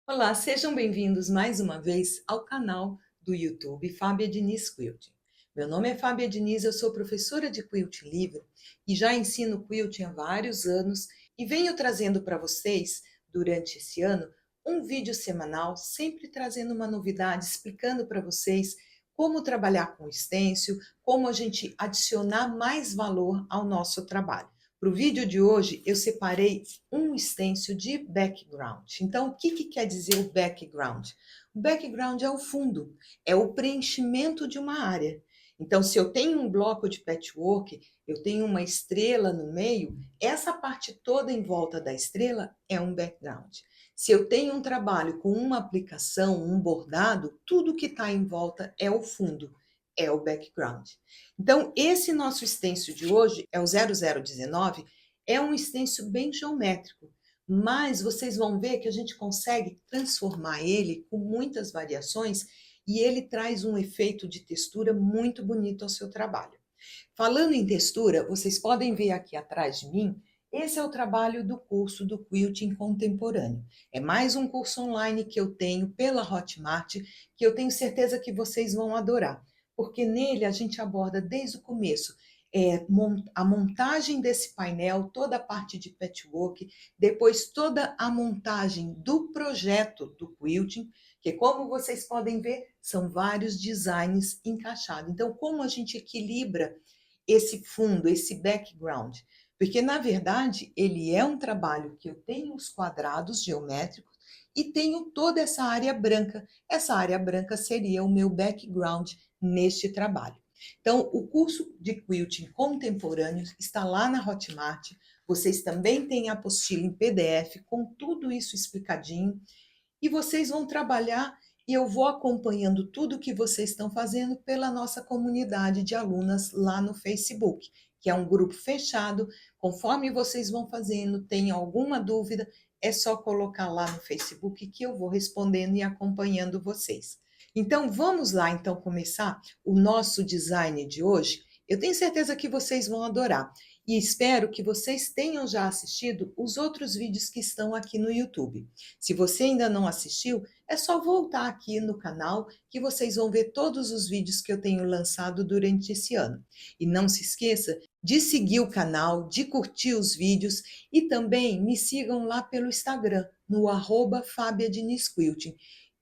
Olá, sejam bem-vindos mais uma vez ao canal do YouTube Fábia Diniz Quilting. Meu nome é Fábia Diniz, eu sou professora de Quilting livre e já ensino Quilting há vários anos e venho trazendo para vocês, durante esse ano, um vídeo semanal, sempre trazendo uma novidade, explicando para vocês como trabalhar com stencil, como a gente adicionar mais valor ao nosso trabalho. Para o vídeo de hoje, eu separei um stencil de background. Então, o que quer dizer o background? O background é o fundo, é o preenchimento de uma área. Então, se eu tenho um bloco de patchwork, eu tenho uma estrela no meio, essa parte toda em volta da estrela é um background. Se eu tenho um trabalho com uma aplicação, um bordado, tudo que está em volta é o fundo, é o background. Então, esse nosso stencil de hoje é o 0019, é um stencil bem geométrico, mas vocês vão ver que a gente consegue transformar ele com muitas variações e ele traz um efeito de textura muito bonito ao seu trabalho. Falando em textura, vocês podem ver aqui atrás de mim, esse é o trabalho do curso do Quilting Contemporâneo. É mais um curso online que eu tenho pela Hotmart, que eu tenho certeza que vocês vão adorar, porque nele a gente aborda desde o começo a montagem desse painel, toda a parte de patchwork, depois toda a montagem do projeto do quilting, que como vocês podem ver, são vários designs encaixados. Então, como a gente equilibra esse fundo, esse background? Porque, na verdade, ele é um trabalho que eu tenho os quadrados geométricos e tenho toda essa área branca. Essa área branca seria o meu background neste trabalho. Então, o curso de quilting contemporâneo está lá na Hotmart. Vocês também têm a apostila em PDF com tudo isso explicadinho. E vocês vão trabalhar e eu vou acompanhando tudo que vocês estão fazendo pela nossa comunidade de alunas lá no Facebook, que é um grupo fechado. Conforme vocês vão fazendo, tem alguma dúvida, é só colocar lá no Facebook que eu vou respondendo e acompanhando vocês. Então, vamos lá, então, começar o nosso design de hoje. Eu tenho certeza que vocês vão adorar e espero que vocês tenham já assistido os outros vídeos que estão aqui no YouTube. Se você ainda não assistiu, é só voltar aqui no canal que vocês vão ver todos os vídeos que eu tenho lançado durante esse ano. E não se esqueça de seguir o canal, de curtir os vídeos e também me sigam lá pelo Instagram, no Fábia Diniz Quilting.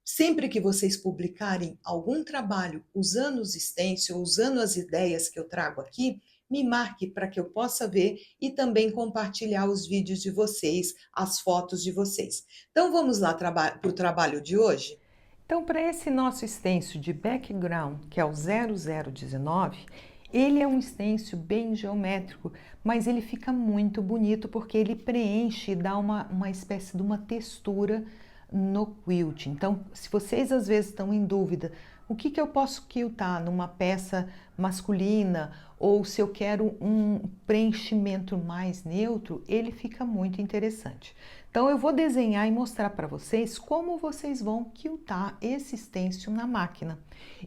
Sempre que vocês publicarem algum trabalho usando os stencils, usando as ideias que eu trago aqui, me marque para que eu possa ver e também compartilhar os vídeos de vocês, as fotos de vocês. Então vamos lá para o trabalho de hoje? Então, para esse nosso stencil de background, que é o 0019, ele é um stencil bem geométrico, mas ele fica muito bonito porque ele preenche e dá uma espécie de uma textura no quilt. Então, se vocês às vezes estão em dúvida, o que eu posso quiltar numa peça masculina ou se eu quero um preenchimento mais neutro, ele fica muito interessante. Então eu vou desenhar e mostrar para vocês como vocês vão quiltar esse stencil na máquina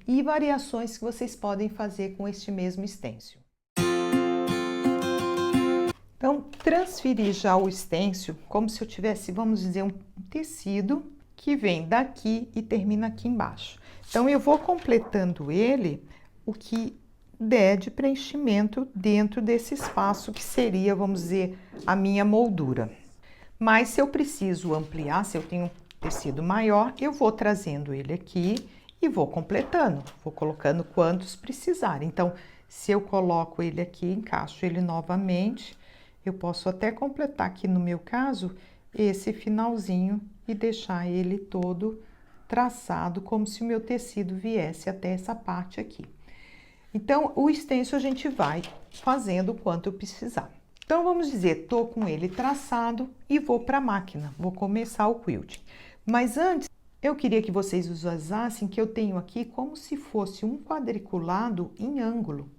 e variações que vocês podem fazer com este mesmo stencil. Então, transferir já o stencil como se eu tivesse, vamos dizer, um tecido que vem daqui e termina aqui embaixo. Então, eu vou completando ele o que der de preenchimento dentro desse espaço que seria, vamos dizer, a minha moldura. Mas se eu preciso ampliar, se eu tenho um tecido maior, eu vou trazendo ele aqui e vou completando, vou colocando quantos precisarem. Então, se eu coloco ele aqui, encaixo ele novamente, eu posso até completar aqui no meu caso, esse finalzinho e deixar ele todo traçado, como se o meu tecido viesse até essa parte aqui. Então, o stencil a gente vai fazendo o quanto eu precisar. Então, vamos dizer, tô com ele traçado e vou para a máquina, vou começar o quilting. Mas antes, eu queria que vocês visualizassem que eu tenho aqui como se fosse um quadriculado em ângulo.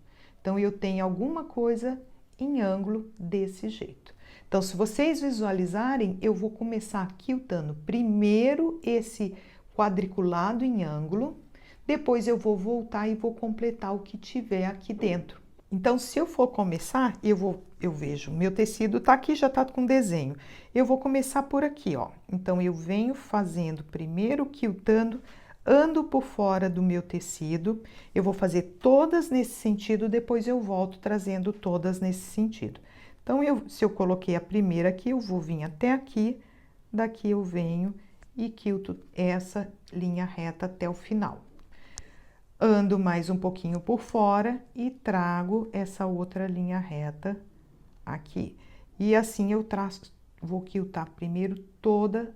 Então, eu tenho alguma coisa em ângulo desse jeito. Então, se vocês visualizarem, eu vou começar quiltando primeiro esse quadriculado em ângulo, depois eu vou voltar e vou completar o que tiver aqui dentro. Então, se eu for começar, eu vejo, meu tecido tá aqui, já tá com desenho. Eu vou começar por aqui, ó. Então, eu venho fazendo primeiro quiltando, ando por fora do meu tecido. Eu vou fazer todas nesse sentido, depois eu volto trazendo todas nesse sentido. Então, se eu coloquei a primeira aqui, eu vou vir até aqui, daqui eu venho e quilto essa linha reta até o final. Ando mais um pouquinho por fora e trago essa outra linha reta aqui. E assim eu vou quiltar primeiro toda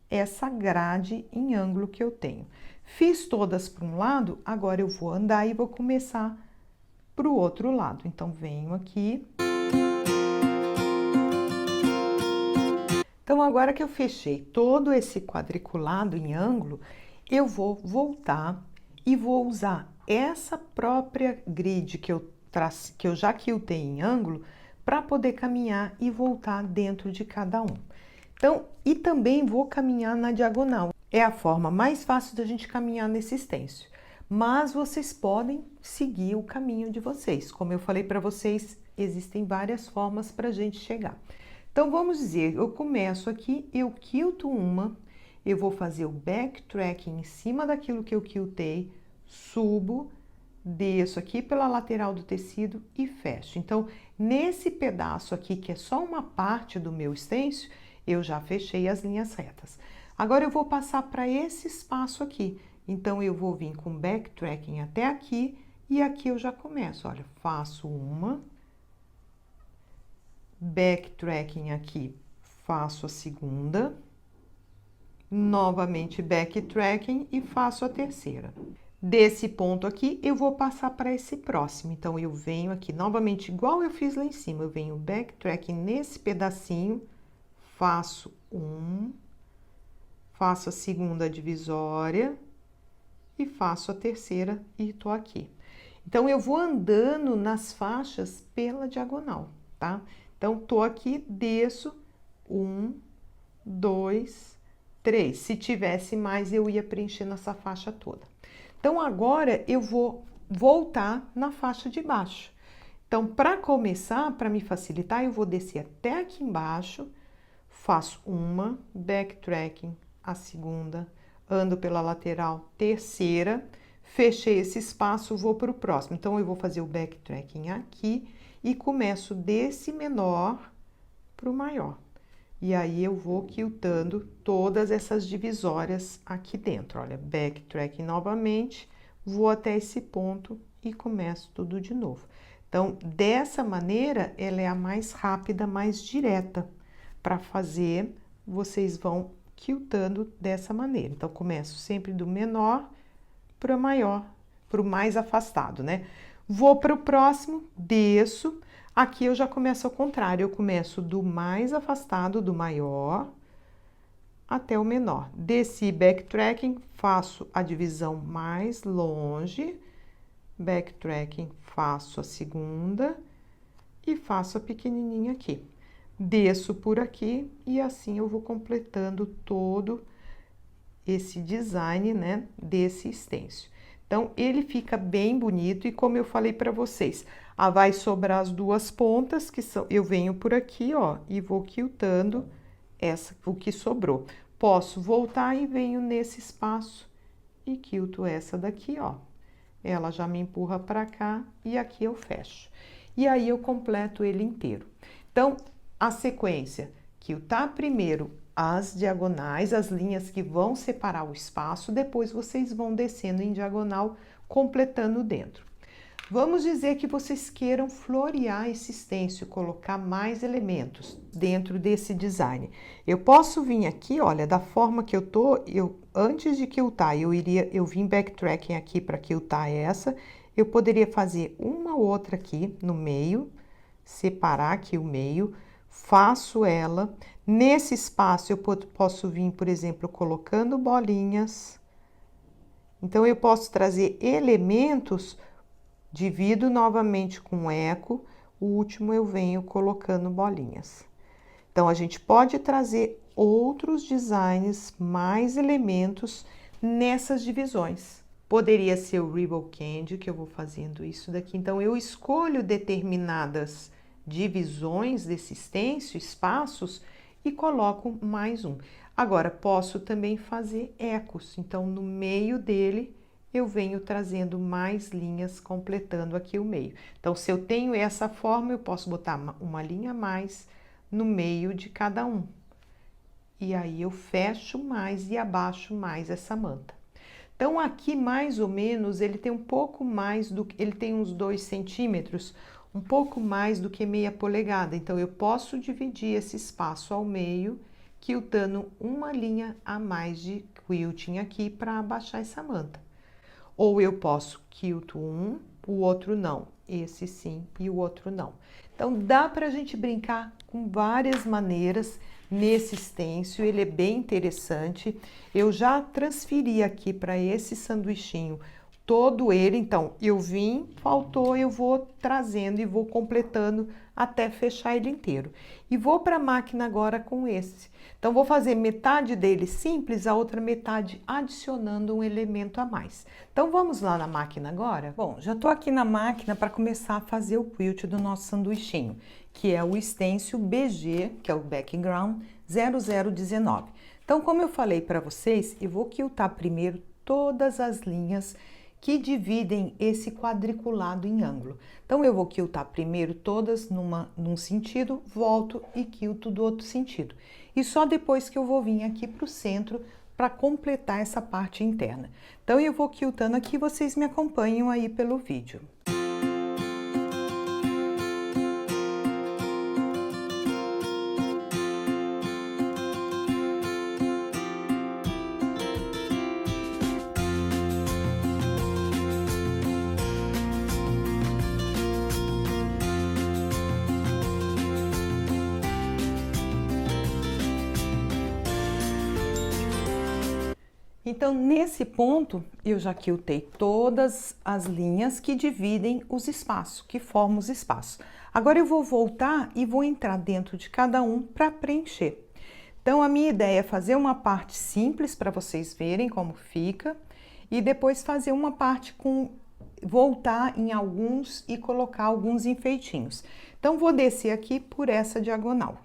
essa grade em ângulo que eu tenho. Fiz todas para um lado, agora eu vou andar e vou começar para o outro lado. Então, venho aqui. Então, agora que eu fechei todo esse quadriculado em ângulo, eu vou voltar e vou usar essa própria grid que eu já quiltei em ângulo para poder caminhar e voltar dentro de cada um. Então, e também vou caminhar na diagonal. É a forma mais fácil da gente caminhar nesse stencil. Mas vocês podem seguir o caminho de vocês. Como eu falei para vocês, existem várias formas para a gente chegar. Então, vamos dizer, eu começo aqui, eu quilto uma, eu vou fazer o backtracking em cima daquilo que eu quiltei, subo, desço aqui pela lateral do tecido e fecho. Então, nesse pedaço aqui, que é só uma parte do meu stencil, eu já fechei as linhas retas. Agora, eu vou passar para esse espaço aqui. Então, eu vou vir com backtracking até aqui e aqui eu já começo. Olha, faço uma, backtracking aqui, faço a segunda, novamente backtracking e faço a terceira. Desse ponto aqui, eu vou passar para esse próximo. Então, eu venho aqui novamente, igual eu fiz lá em cima, eu venho backtracking nesse pedacinho, faço faço a segunda divisória e faço a terceira e tô aqui. Então, eu vou andando nas faixas pela diagonal, tá? Então, tô aqui, desço, 1, 2, 3. Se tivesse mais, eu ia preenchendo essa faixa toda. Então, agora, eu vou voltar na faixa de baixo. Então, para começar, para me facilitar, eu vou descer até aqui embaixo, faço uma, backtracking, a segunda, ando pela lateral, terceira, fechei esse espaço, vou para o próximo. Então, eu vou fazer o backtracking aqui e começo desse menor para o maior. E aí, eu vou quiltando todas essas divisórias aqui dentro. Olha, backtracking novamente, vou até esse ponto e começo tudo de novo. Então, dessa maneira, ela é a mais rápida, mais direta. Para fazer, vocês vão quiltando dessa maneira. Então, começo sempre do menor para o maior, para o mais afastado, né? Vou para o próximo, desço. Aqui eu já começo ao contrário, eu começo do mais afastado, do maior, até o menor. Desci backtracking, faço a divisão mais longe, backtracking, faço a segunda e faço a pequenininha aqui. Desço por aqui e assim eu vou completando todo esse design, né, desse stencil. Então, ele fica bem bonito e como eu falei para vocês, vai sobrar as duas pontas, que são, eu venho por aqui, ó, e vou quiltando o que sobrou. Posso voltar e venho nesse espaço e quilto essa daqui, ó. Ela já me empurra para cá e aqui eu fecho. E aí, eu completo ele inteiro. Então, a sequência, quiltar primeiro as diagonais, as linhas que vão separar o espaço, depois vocês vão descendo em diagonal, completando dentro. Vamos dizer que vocês queiram florear esse stencil, colocar mais elementos dentro desse design. Eu posso vir aqui, olha, da forma que eu tô, antes de quiltar, eu vim backtracking aqui para quiltar essa, eu poderia fazer uma outra aqui no meio, separar aqui o meio, faço ela. Nesse espaço, eu posso vir, por exemplo, colocando bolinhas. Então, eu posso trazer elementos, divido novamente com eco, o último eu venho colocando bolinhas. Então, a gente pode trazer outros designs, mais elementos nessas divisões, Poderia ser o Ribbon Candy, que eu vou fazendo isso daqui. Então, eu escolho determinadas divisões desse stencil, espaços, e coloco mais um. Agora, posso também fazer ecos. Então, no meio dele, eu venho trazendo mais linhas, completando aqui o meio. Então, se eu tenho essa forma, eu posso botar uma linha a mais no meio de cada um. E aí, eu fecho mais e abaixo mais essa manta. Então, aqui, mais ou menos, ele tem um pouco mais do que... Ele tem uns 2 centímetros, um pouco mais do que meia polegada. Então, eu posso dividir esse espaço ao meio, quiltando uma linha a mais de quilting aqui para abaixar essa manta. Ou eu posso quilto um, o outro não. Esse sim e o outro não. Então, dá para a gente brincar com várias maneiras nesse stencil, ele é bem interessante. Eu já transferi aqui para esse sanduichinho todo ele, então eu vim, faltou, eu vou trazendo e vou completando até fechar ele inteiro. E vou para a máquina agora com esse. Então, vou fazer metade dele simples, a outra metade adicionando um elemento a mais. Então, vamos lá na máquina agora? Bom, já estou aqui na máquina para começar a fazer o quilt do nosso sanduichinho, que é o stencil BG, que é o Background 0019. Então, como eu falei para vocês, eu vou quiltar primeiro todas as linhas que dividem esse quadriculado em ângulo. Então, eu vou quiltar primeiro todas num sentido, volto e quilto do outro sentido. E só depois que eu vou vir aqui para o centro para completar essa parte interna. Então, eu vou quiltando aqui, vocês me acompanham aí pelo vídeo. Então, nesse ponto, eu já quiltei todas as linhas que dividem os espaços, que formam os espaços. Agora, eu vou voltar e vou entrar dentro de cada um para preencher. Então, a minha ideia é fazer uma parte simples para vocês verem como fica e depois fazer uma parte com... voltar em alguns e colocar alguns enfeitinhos. Então, vou descer aqui por essa diagonal.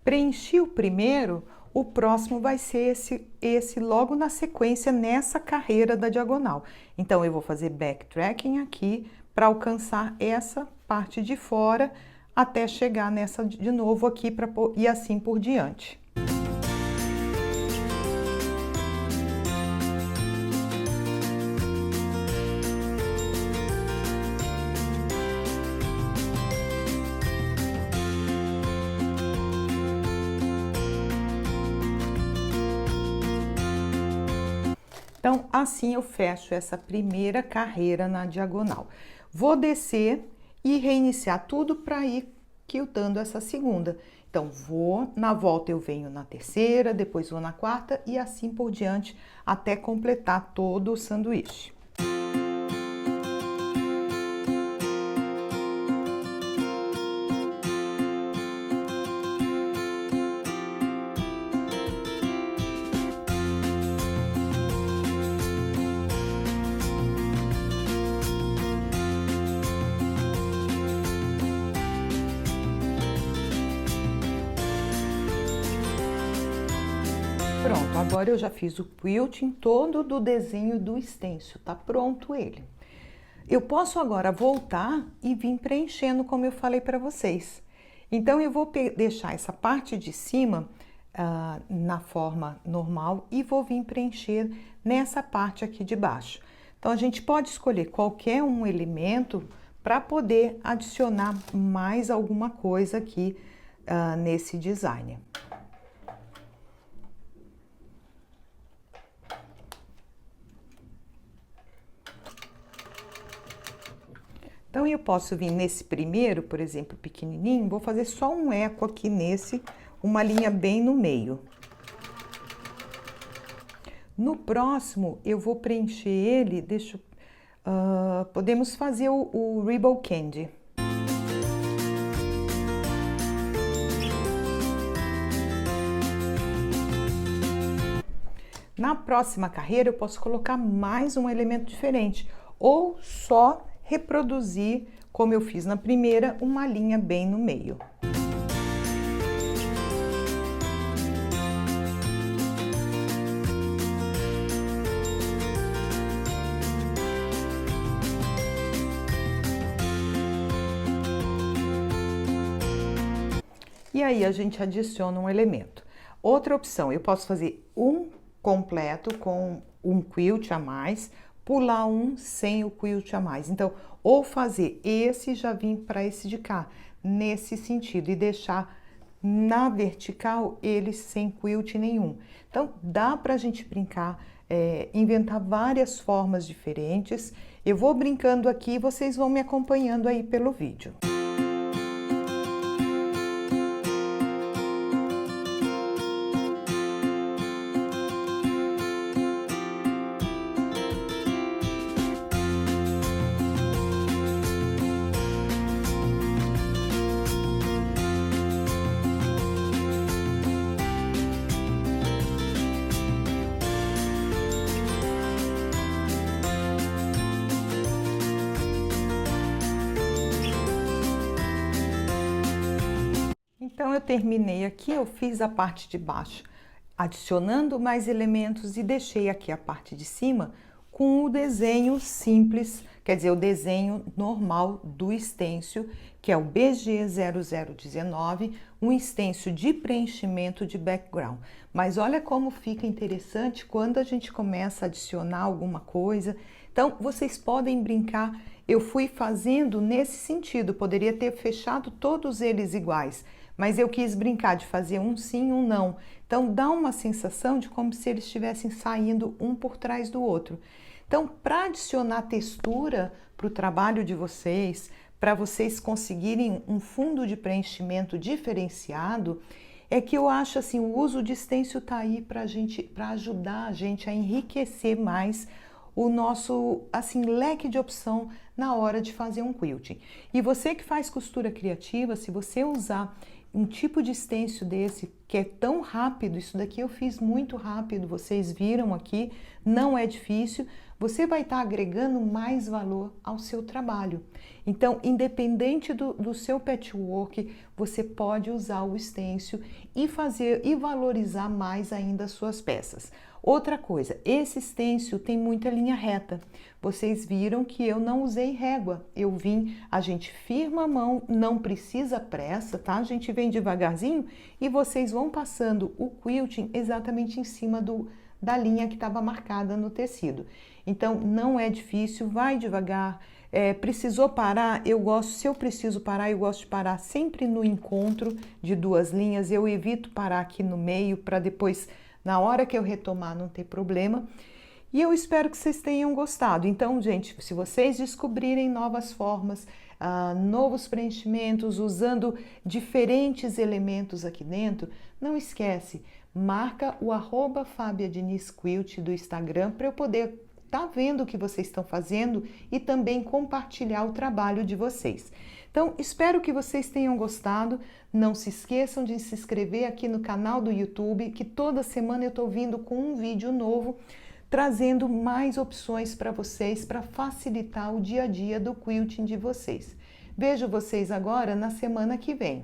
Preenchi o primeiro, o próximo vai ser esse logo na sequência, nessa carreira da diagonal. Então, eu vou fazer backtracking aqui para alcançar essa parte de fora, até chegar nessa de novo aqui, e assim por diante. Então, assim eu fecho essa primeira carreira na diagonal. Vou descer e reiniciar tudo para ir quiltando essa segunda. Então, na volta eu venho na terceira, depois vou na quarta e assim por diante, até completar todo o sanduíche. Pronto, agora eu já fiz o quilting todo do desenho do stencil, tá pronto ele. Eu posso agora voltar e vir preenchendo, como eu falei para vocês. Então, eu vou deixar essa parte de cima na forma normal e vou vir preencher nessa parte aqui de baixo. Então, a gente pode escolher qualquer um elemento para poder adicionar mais alguma coisa aqui nesse design. Então, eu posso vir nesse primeiro, por exemplo, pequenininho, vou fazer só um eco aqui nesse, uma linha bem no meio. No próximo, eu vou preencher ele, podemos fazer o Ribbon Candy. Na próxima carreira eu posso colocar mais um elemento diferente ou só reproduzir, como eu fiz na primeira, uma linha bem no meio. E aí a gente adiciona um elemento. Outra opção, eu posso fazer um completo com um quilt a mais, pular um sem o quilt a mais. Então, ou fazer esse e já vir para esse de cá, nesse sentido, e deixar na vertical ele sem quilt nenhum. Então, dá para a gente brincar, inventar várias formas diferentes. Eu vou brincando aqui e vocês vão me acompanhando aí pelo vídeo. Então, eu terminei aqui, eu fiz a parte de baixo, adicionando mais elementos e deixei aqui a parte de cima com o desenho simples, quer dizer, o desenho normal do stencil, que é o BG0019, um stencil de preenchimento de background. Mas olha como fica interessante quando a gente começa a adicionar alguma coisa. Então, vocês podem brincar. Eu fui fazendo nesse sentido, poderia ter fechado todos eles iguais, mas eu quis brincar de fazer um sim, um não. Então, dá uma sensação de como se eles estivessem saindo um por trás do outro. Então, para adicionar textura para o trabalho de vocês, para vocês conseguirem um fundo de preenchimento diferenciado, é que eu acho assim, o uso de stencil está aí para ajudar a gente a enriquecer mais o nosso leque de opção na hora de fazer um quilting. E você que faz costura criativa, se você usar um tipo de stencil desse que é tão rápido, isso daqui eu fiz muito rápido, vocês viram aqui, não é difícil, você vai estar agregando mais valor ao seu trabalho. Então, independente do seu patchwork, você pode usar o stencil e fazer e valorizar mais ainda as suas peças. Outra coisa, esse stencil tem muita linha reta. Vocês viram que eu não usei régua. A gente firma a mão, não precisa pressa, tá? A gente vem devagarzinho e vocês vão passando o quilting exatamente em cima da linha que estava marcada no tecido. Então, não é difícil, vai devagar. Precisou parar, se eu preciso parar, eu gosto de parar sempre no encontro de duas linhas. Eu evito parar aqui no meio para depois, na hora que eu retomar, não ter problema. E eu espero que vocês tenham gostado. Então, gente, se vocês descobrirem novas formas, novos preenchimentos, usando diferentes elementos aqui dentro, não esquece, marca o @FabiaDinizQuilt do Instagram para eu poder estar vendo o que vocês estão fazendo e também compartilhar o trabalho de vocês. Então, espero que vocês tenham gostado. Não se esqueçam de se inscrever aqui no canal do YouTube, que toda semana eu estou vindo com um vídeo novo, trazendo mais opções para vocês, para facilitar o dia a dia do quilting de vocês. Vejo vocês agora na semana que vem.